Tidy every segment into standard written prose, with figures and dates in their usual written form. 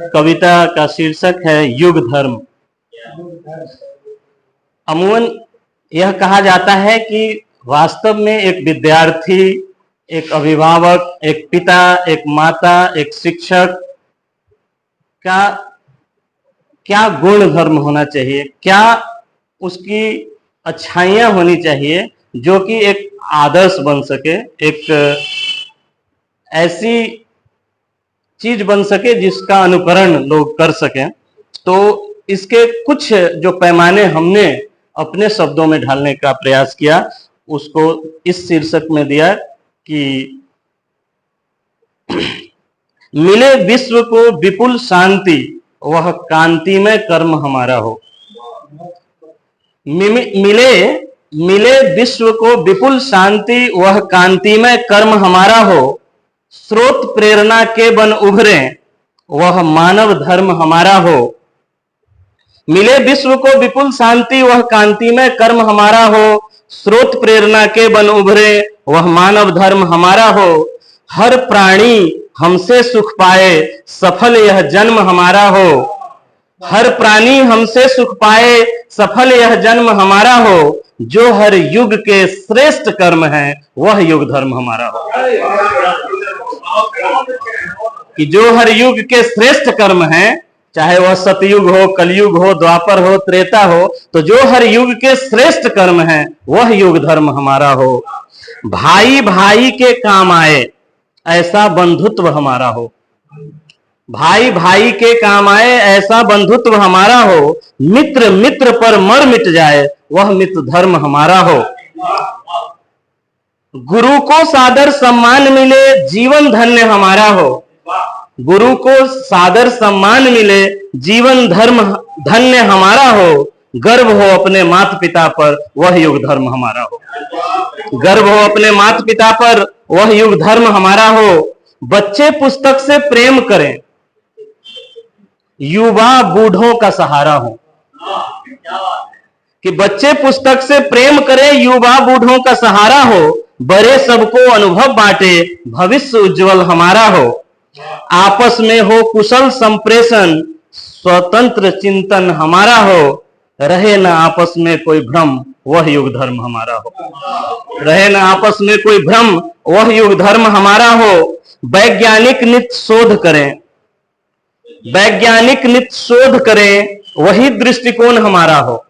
कविता का शीर्षक है युग धर्म। अमूमन यह कहा जाता है कि वास्तव में एक विद्यार्थी, एक अभिभावक, एक पिता, एक माता, एक शिक्षक का क्या गुण धर्म होना चाहिए, क्या उसकी अच्छाइयाँ होनी चाहिए जो कि एक आदर्श बन सके, एक ऐसी चीज बन सके जिसका अनुकरण लोग कर सकें। तो इसके कुछ जो पैमाने हमने अपने शब्दों में ढालने का प्रयास किया, उसको इस शीर्षक में दिया कि मिले विश्व को विपुल शांति, वह कांतिमय कर्म हमारा हो। मिले विश्व को विपुल शांति, वह कांतिमय कर्म हमारा हो। स्रोत प्रेरणा के बन उभरे, वह मानव धर्म हमारा हो। मिले विश्व को विपुल शांति, वह कांतिमय कर्म हमारा हो। स्रोत प्रेरणा के बन उभरे, वह मानव धर्म हमारा हो। हर प्राणी हमसे सुख पाए, सफल यह जन्म हमारा हो। हर प्राणी हमसे सुख पाए, सफल यह जन्म हमारा हो। जो हर युग के श्रेष्ठ कर्म है, वह युग धर्म हमारा हो। कि जो हर युग के श्रेष्ठ कर्म है, चाहे वह सतयुग हो, कलयुग हो, द्वापर हो, त्रेता हो, तो जो हर युग के श्रेष्ठ कर्म है वह युग धर्म हमारा हो। भाई भाई के काम आए, ऐसा बंधुत्व हमारा हो। भाई भाई के काम आए, ऐसा बंधुत्व हमारा हो। मित्र मित्र पर मर मिट जाए, वह मित्र धर्म हमारा हो। गुरु को सादर सम्मान मिले, जीवन धन्य हमारा हो। गुरु को सादर सम्मान मिले, जीवन धर्म धन्य हमारा हो। गर्व हो अपने माता पिता पर, वह युग धर्म हमारा हो। गर्व हो अपने माता पिता पर, वह युग धर्म हमारा हो। बच्चे पुस्तक से प्रेम करें, युवा बूढ़ों का सहारा हो। कि बच्चे पुस्तक से प्रेम करें, युवा बूढ़ों का सहारा हो। बड़े सबको अनुभव बांटे, भविष्य उज्जवल हमारा हो। आपस में हो कुशल संप्रेषण, स्वतंत्र चिंतन हमारा हो। रहे न आपस में कोई भ्रम, वह युग धर्म हमारा हो। रहे न आपस में कोई भ्रम, वह युग धर्म हमारा हो। वैज्ञानिक नित्य शोध करें, वैज्ञानिक नित्य शोध करें, वही दृष्टिकोण हमारा हो।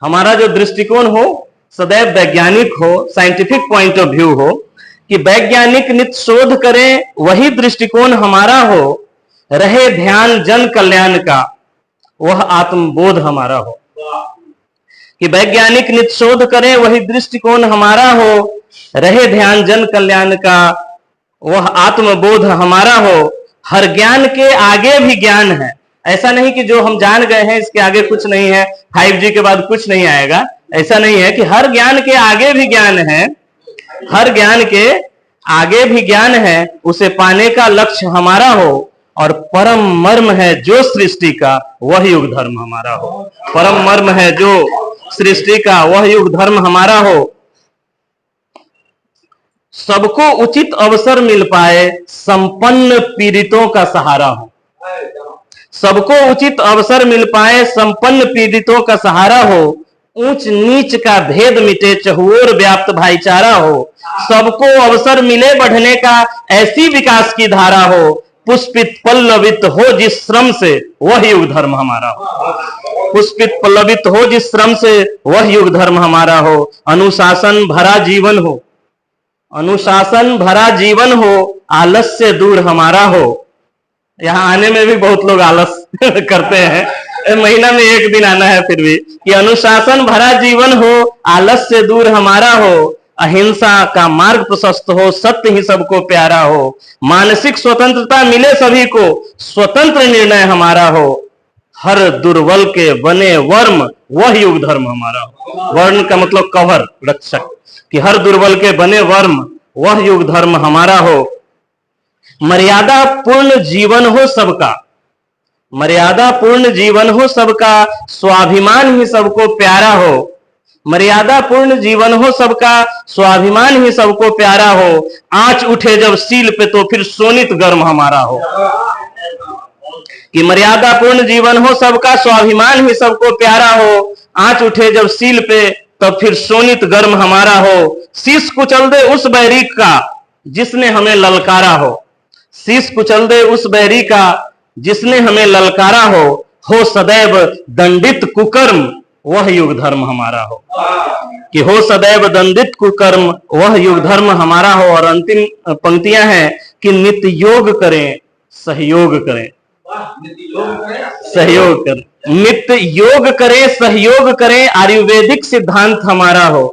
हमारा जो दृष्टिकोण हो सदैव वैज्ञानिक हो, साइंटिफिक पॉइंट ऑफ व्यू हो। कि वैज्ञानिक नित्य शोध करें, वही दृष्टिकोण हमारा हो। रहे ध्यान जन कल्याण का, वह आत्मबोध हमारा हो। कि वैज्ञानिक नित्य शोध करें, वही दृष्टिकोण हमारा हो। रहे ध्यान जन कल्याण का, वह आत्मबोध हमारा हो। हर ज्ञान के आगे भी ज्ञान है। ऐसा नहीं कि जो हम जान गए हैं इसके आगे कुछ नहीं है, 5G के बाद कुछ नहीं आएगा, ऐसा नहीं है। कि हर ज्ञान के आगे भी ज्ञान है, हर ज्ञान के आगे भी ज्ञान है। उसे पाने का लक्ष्य हमारा हो। और परम मर्म है जो सृष्टि का, वह युग धर्म हमारा हो। परम मर्म है जो सृष्टि का, वह युग धर्म हमारा हो। सबको उचित अवसर मिल पाए, संपन्न पीड़ितों का सहारा हो। सबको उचित अवसर मिल पाए, संपन्न पीड़ितों का सहारा हो। ऊंच नीच का भेद मिटे, चहुओर व्याप्त भाईचारा हो। सबको अवसर मिले बढ़ने का, ऐसी विकास की धारा हो। पुष्पित पल्लवित हो जिस श्रम से, वह युग धर्म हमारा हो। पुष्पित पल्लवित हो जिस श्रम से, वह युग धर्म हमारा हो। अनुशासन भरा जीवन हो, अनुशासन भरा जीवन हो। आलस्य दूर हमारा हो। यहाँ आने में भी बहुत लोग आलस करते हैं, महीना में एक दिन आना है फिर भी। कि अनुशासन भरा जीवन हो, आलस्य दूर हमारा हो। अहिंसा का मार्ग प्रशस्त हो, सत्य ही सबको प्यारा हो। मानसिक स्वतंत्रता मिले सभी को, स्वतंत्र निर्णय हमारा हो। हर दुर्बल के बने वर्म, वह युग धर्म हमारा हो। वर्ण का मतलब कवर, रक्षक। कि हर दुर्बल के बने वर्म, वह युग धर्म हमारा हो। मर्यादा पूर्ण जीवन हो सबका, मर्यादा पूर्ण जीवन हो सबका। स्वाभिमान ही सबको प्यारा हो। मर्यादा पूर्ण जीवन हो सबका, स्वाभिमान ही सबको प्यारा हो। आंच उठे जब सील पे, तो फिर शोणित गर्म हमारा हो। कि मर्यादापूर्ण जीवन हो, सबका स्वाभिमान ही सबको प्यारा हो। आंच उठे जब सील पे तब फिर शोणित गर्म हमारा हो। शीश कुचल दे उस बैरी का जिसने हमें ललकारा हो। शीश कुचल दे उस बैरी का जिसने हमें ललकारा हो सदैव दंडित कुकर्म वह युग धर्म हमारा हो। कि हो सदैव दंडित कुकर्म वह युग धर्म हमारा हो। और अंतिम पंक्तियां हैं कि नित्य योग करें सहयोग करें, सहयोग करें, नित्य योग करें सहयोग करें, आयुर्वेदिक सिद्धांत हमारा हो।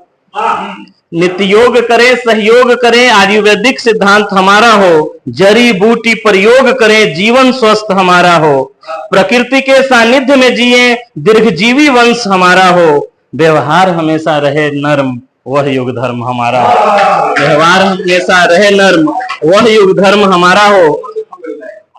नित्य योग करें सहयोग करें, आयुर्वेदिक सिद्धांत हमारा हो। जड़ी बूटी प्रयोग करें, जीवन स्वस्थ हमारा हो। प्रकृति के सानिध्य में जिए, दीर्घजीवी वंश हमारा हो। व्यवहार हमेशा रहे नर्म वह युग धर्म हमारा हो। व्यवहार हमेशा रहे नर्म वह युग धर्म हमारा हो।